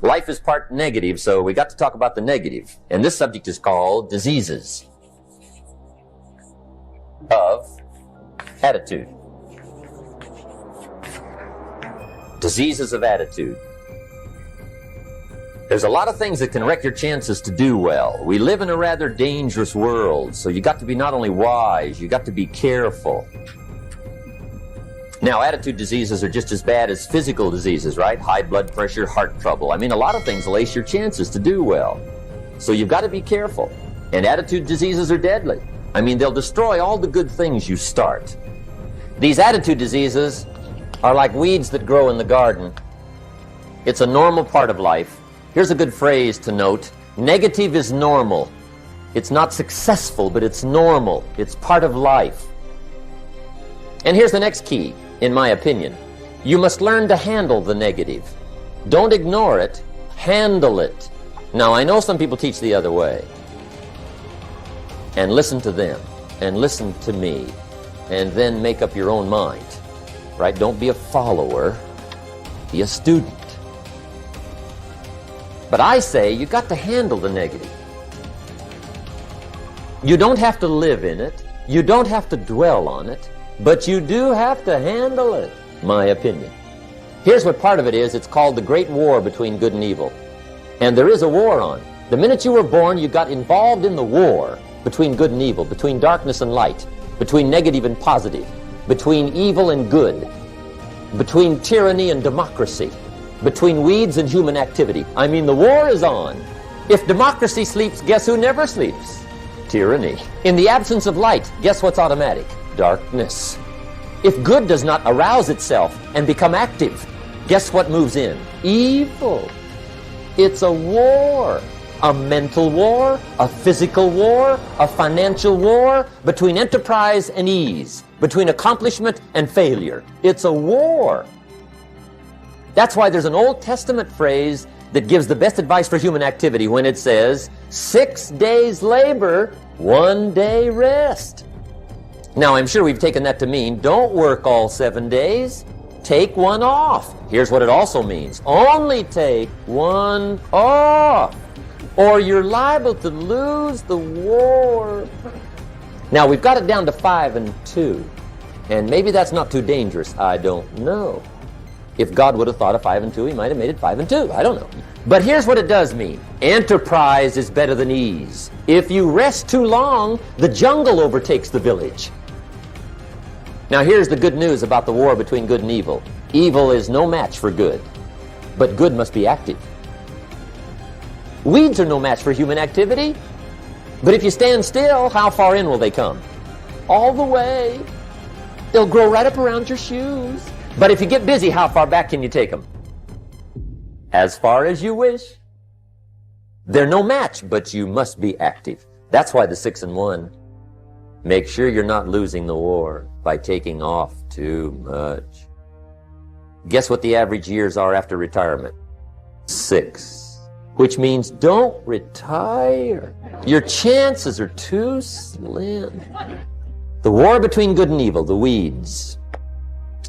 Life is part negative, so we got to talk about the negative. And this subject is called diseases of attitude. Diseases of attitude. There's a lot of things that can wreck your chances to do well. We live in a rather dangerous world, so you got to be not only wise, you got to be careful. Now, attitude diseases are just as bad as physical diseases, right? High blood pressure, heart trouble. I mean, a lot of things lace your chances to do well. So you've got to be careful. And attitude diseases are deadly. I mean, they'll destroy all the good things you start. These attitude diseases are like weeds that grow in the garden. It's a normal part of life. Here's a good phrase to note. Negative is normal. It's not successful, but it's normal. It's part of life. And here's the next key, in my opinion. You must learn to handle the negative. Don't ignore it. Handle it. Now, I know some people teach the other way. And listen to them. And listen to me. And then make up your own mind. Right? Don't be a follower. Be a student. But I say you got to handle the negative. You don't have to live in it. You don't have to dwell on it. But you do have to handle it, my opinion. Here's what part of it is. It's called the Great War between good and evil. And there is a war on. The minute you were born, you got involved in the war between good and evil, between darkness and light, between negative and positive, between evil and good, between tyranny and democracy, between weeds and human activity. I mean, the war is on. If democracy sleeps, guess who never sleeps? Tyranny. In the absence of light, guess what's automatic? Darkness. If good does not arouse itself and become active, guess what moves in? Evil. It's a war. A mental war, a physical war, a financial war, between enterprise and ease, between accomplishment and failure. It's a war. That's why there's an Old Testament phrase that gives the best advice for human activity when it says, 6 days labor, 1 day rest. Now, I'm sure we've taken that to mean, don't work all 7 days. Take one off. Here's what it also means. Only take one off, or you're liable to lose the war. Now, we've got it down to 5 and 2. And maybe that's not too dangerous. I don't know. If God would have thought of 5 and 2, he might have made it 5 and 2. I don't know. But here's what it does mean. Enterprise is better than ease. If you rest too long, the jungle overtakes the village. Now here's the good news about the war between good and evil. Evil is no match for good, but good must be active. Weeds are no match for human activity, but if you stand still, how far in will they come? All the way. They'll grow right up around your shoes. But if you get busy, how far back can you take them? As far as you wish. They're no match, but you must be active. That's why the 6 and 1. Make sure you're not losing the war by taking off too much. Guess what the average years are after retirement? 6. Which means don't retire. Your chances are too slim. The war between good and evil, the weeds.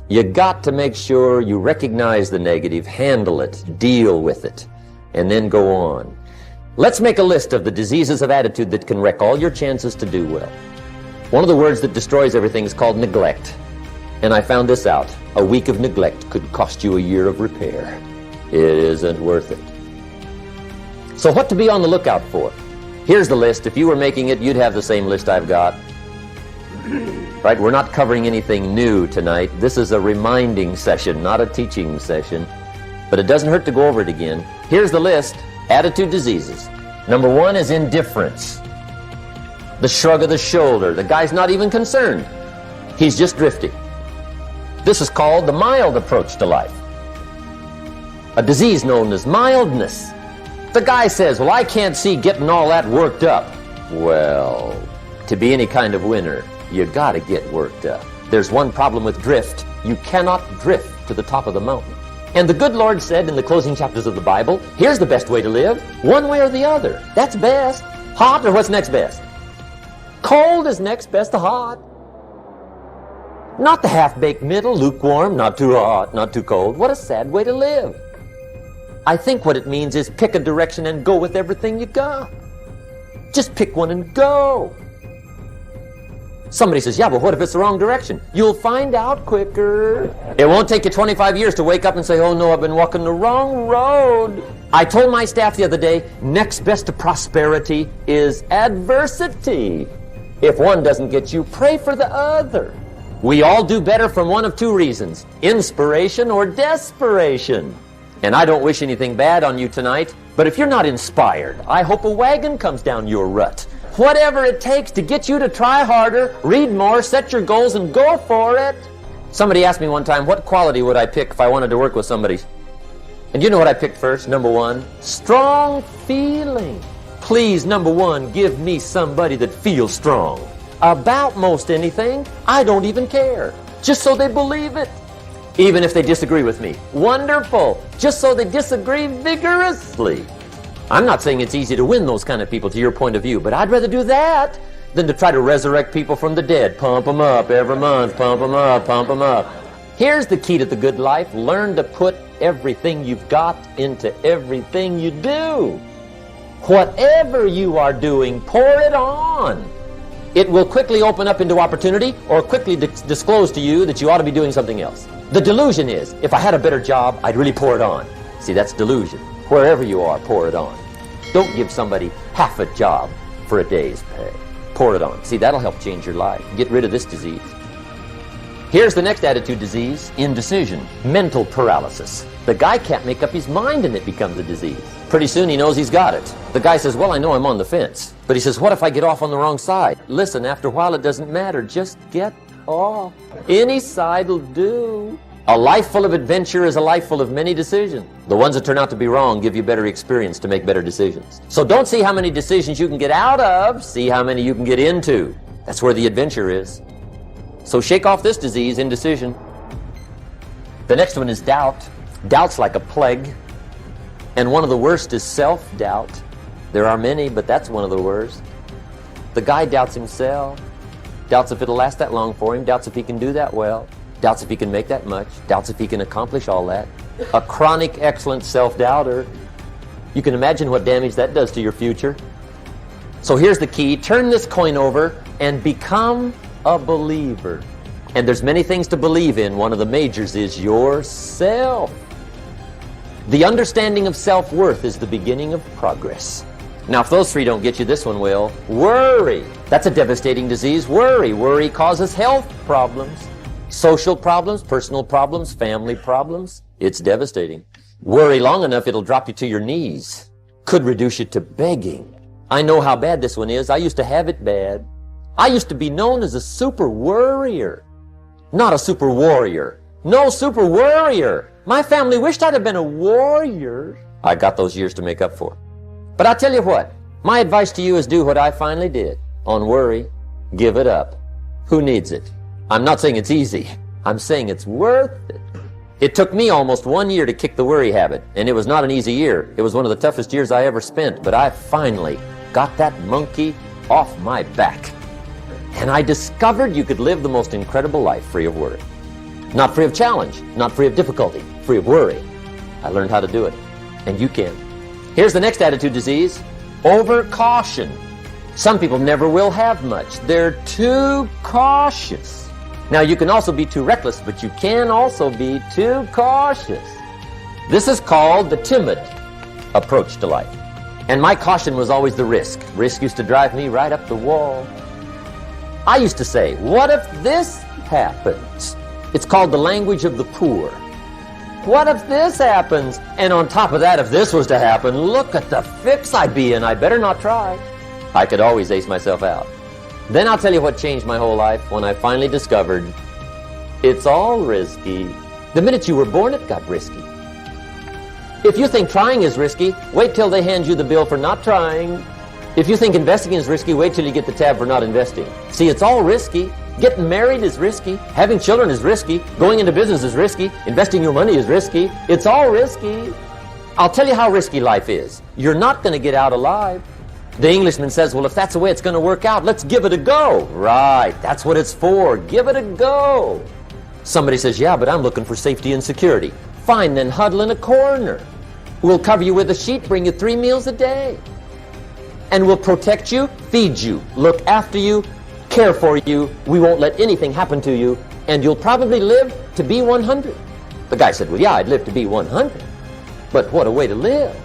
You got to make sure you recognize the negative, handle it, deal with it, and then go on. Let's make a list of the diseases of attitude that can wreck all your chances to do well. One of the words that destroys everything is called neglect. And I found this out. A week of neglect could cost you a year of repair. It isn't worth it. So what to be on the lookout for? Here's the list. If you were making it, you'd have the same list I've got. Right? We're not covering anything new tonight. This is a reminding session, not a teaching session. But it doesn't hurt to go over it again. Here's the list. Attitude diseases. Number 1 is indifference. The shrug of the shoulder. The guy's not even concerned. He's just drifting. This is called the mild approach to life. A disease known as mildness. The guy says, well, I can't see getting all that worked up. Well, to be any kind of winner, you gotta get worked up. There's one problem with drift. You cannot drift to the top of the mountain. And the good Lord said in the closing chapters of the Bible, here's the best way to live. One way or the other. That's best. Hot or what's next best? Cold is next best to hot. Not the half-baked middle, lukewarm, not too hot, not too cold. What a sad way to live. I think what it means is pick a direction and go with everything you got. Just pick one and go. Somebody says, yeah, but what if it's the wrong direction? You'll find out quicker. It won't take you 25 years to wake up and say, oh no, I've been walking the wrong road. I told my staff the other day, next best to prosperity is adversity. If one doesn't get you, pray for the other. We all do better from one of two reasons, inspiration or desperation. And I don't wish anything bad on you tonight, but if you're not inspired, I hope a wagon comes down your rut. Whatever it takes to get you to try harder, read more, set your goals, and go for it. Somebody asked me one time, what quality would I pick if I wanted to work with somebody? And you know what I picked first? Number one, strong feeling. Please, number one, give me somebody that feels strong. About most anything, I don't even care. Just so they believe it. Even if they disagree with me. Wonderful. Just so they disagree vigorously. I'm not saying it's easy to win those kind of people to your point of view, but I'd rather do that than to try to resurrect people from the dead. Pump them up every month, pump them up, pump them up. Here's the key to the good life. Learn to put everything you've got into everything you do. Whatever you are doing, pour it on. It will quickly open up into opportunity or quickly disclose to you that you ought to be doing something else. The delusion is, if I had a better job, I'd really pour it on. See, that's delusion. Wherever you are, pour it on. Don't give somebody half a job for a day's pay. Pour it on. See, that'll help change your life. Get rid of this disease. Here's the next attitude disease, indecision, mental paralysis. The guy can't make up his mind and it becomes a disease. Pretty soon he knows he's got it. The guy says, well, I know I'm on the fence. But he says, what if I get off on the wrong side? Listen, after a while it doesn't matter. Just get off. Any side will do. A life full of adventure is a life full of many decisions. The ones that turn out to be wrong give you better experience to make better decisions. So don't see how many decisions you can get out of, see how many you can get into. That's where the adventure is. So shake off this disease, indecision. The next one is doubt. Doubt's like a plague. And one of the worst is self-doubt. There are many, but that's one of the worst. The guy doubts himself. Doubts if it'll last that long for him. Doubts if he can do that well. Doubts if he can make that much. Doubts if he can accomplish all that. A chronic, excellent self-doubter. You can imagine what damage that does to your future. So here's the key. Turn this coin over and become a believer. And there's many things to believe in. One of the majors is yourself. The understanding of self-worth is the beginning of progress. Now, if those three don't get you, this one will. Worry. That's a devastating disease. Worry. Worry causes health problems. Social problems, personal problems, family problems. It's devastating. Worry long enough, it'll drop you to your knees. Could reduce you to begging. I know how bad this one is. I used to have it bad. I used to be known as a super worrier. Not a super warrior. No, super worrier. My family wished I'd have been a warrior. I got those years to make up for. But I tell you what, my advice to you is do what I finally did. On worry, give it up. Who needs it? I'm not saying it's easy. I'm saying it's worth it. It took me almost 1 year to kick the worry habit, and it was not an easy year. It was one of the toughest years I ever spent, but I finally got that monkey off my back. And I discovered you could live the most incredible life free of worry. Not free of challenge, not free of difficulty, free of worry. I learned how to do it, and you can. Here's the next attitude disease, over-caution. Some people never will have much. They're too cautious. Now, you can also be too reckless, but you can also be too cautious. This is called the timid approach to life. And my caution was always the risk. Risk used to drive me right up the wall. I used to say, what if this happens? It's called the language of the poor. What if this happens? And on top of that, if this was to happen, look at the fix I'd be in. I better not try. I could always ace myself out. Then I'll tell you what changed my whole life when I finally discovered it's all risky. The minute you were born, it got risky. If you think trying is risky, wait till they hand you the bill for not trying. If you think investing is risky, wait till you get the tab for not investing. See, it's all risky. Getting married is risky. Having children is risky. Going into business is risky. Investing your money is risky. It's all risky. I'll tell you how risky life is. You're not going to get out alive. The Englishman says, well, if that's the way it's going to work out, let's give it a go. Right, that's what it's for. Give it a go. Somebody says, yeah, but I'm looking for safety and security. Fine, then huddle in a corner. We'll cover you with a sheet, bring you 3 meals a day. And we'll protect you, feed you, look after you, care for you. We won't let anything happen to you. And you'll probably live to be 100. The guy said, well, yeah, I'd live to be 100. But what a way to live.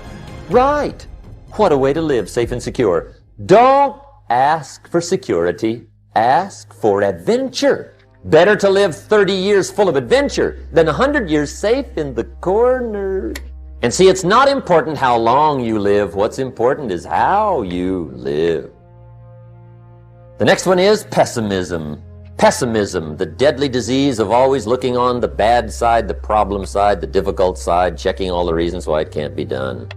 Right. What a way to live, safe and secure. Don't ask for security. Ask for adventure. Better to live 30 years full of adventure than 100 years safe in the corner. And see, it's not important how long you live. What's important is how you live. The next one is pessimism. Pessimism, the deadly disease of always looking on the bad side, the problem side, the difficult side, checking all the reasons why it can't be done.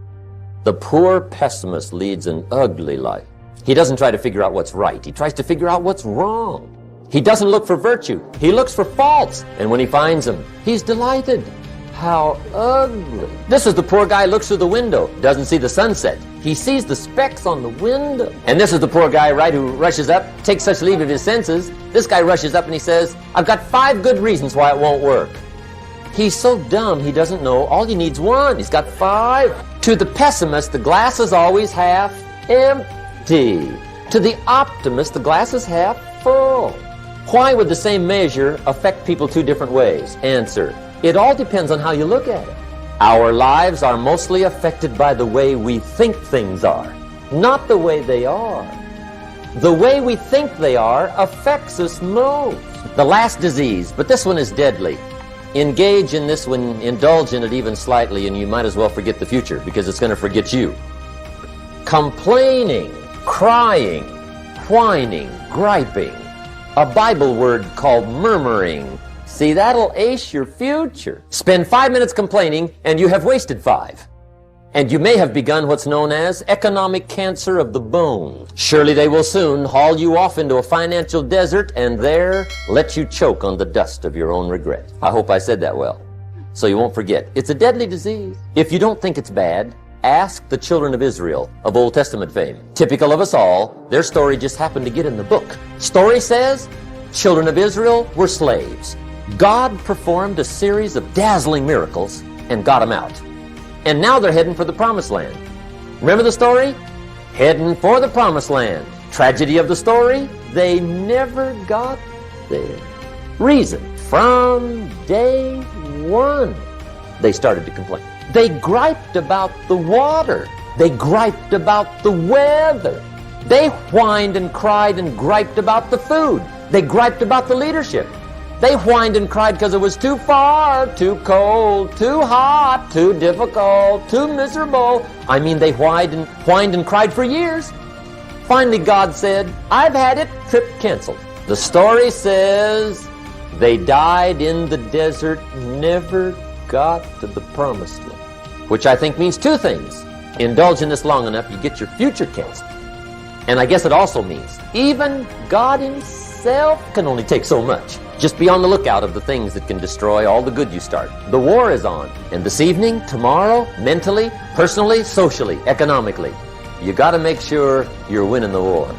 The poor pessimist leads an ugly life. He doesn't try to figure out what's right. He tries to figure out what's wrong. He doesn't look for virtue. He looks for faults. And when he finds them, he's delighted. How ugly. This is the poor guy who looks through the window, doesn't see the sunset. He sees the specks on the window. And this is the poor guy, right, who rushes up, takes such leave of his senses. This guy rushes up and he says, I've got 5 good reasons why it won't work. He's so dumb he doesn't know all he needs 1. He's got 5. To the pessimist, the glass is always half empty. To the optimist, the glass is half full. Why would the same measure affect people 2 different ways? Answer. It all depends on how you look at it. Our lives are mostly affected by the way we think things are, not the way they are. The way we think they are affects us most. The last disease, but this one is deadly. Engage in this one, indulge in it even slightly, and you might as well forget the future because it's going to forget you. Complaining, crying, whining, griping. A Bible word called murmuring. See, that'll ace your future. Spend 5 minutes complaining, and you have wasted 5. And you may have begun what's known as economic cancer of the bone. Surely they will soon haul you off into a financial desert and there let you choke on the dust of your own regret. I hope I said that well, so you won't forget. It's a deadly disease. If you don't think it's bad, ask the children of Israel of Old Testament fame. Typical of us all, their story just happened to get in the book. Story says, children of Israel were slaves. God performed a series of dazzling miracles and got them out. And now they're heading for the promised land. Remember the story? Heading for the promised land. Tragedy of the story? They never got there. Reason? From day 1, they started to complain. They griped about the water. They griped about the weather. They whined and cried and griped about the food. They griped about the leadership. They whined and cried because it was too far, too cold, too hot, too difficult, too miserable. I mean, they whined and cried for years. Finally, God said, I've had it, trip canceled. The story says they died in the desert, never got to the promised land. Which I think means 2 things. Indulge in this long enough, you get your future canceled. And I guess it also means even God Himself can only take so much. Just be on the lookout of the things that can destroy all the good you start. The war is on. And this evening, tomorrow, mentally, personally, socially, economically, you got to make sure you're winning the war.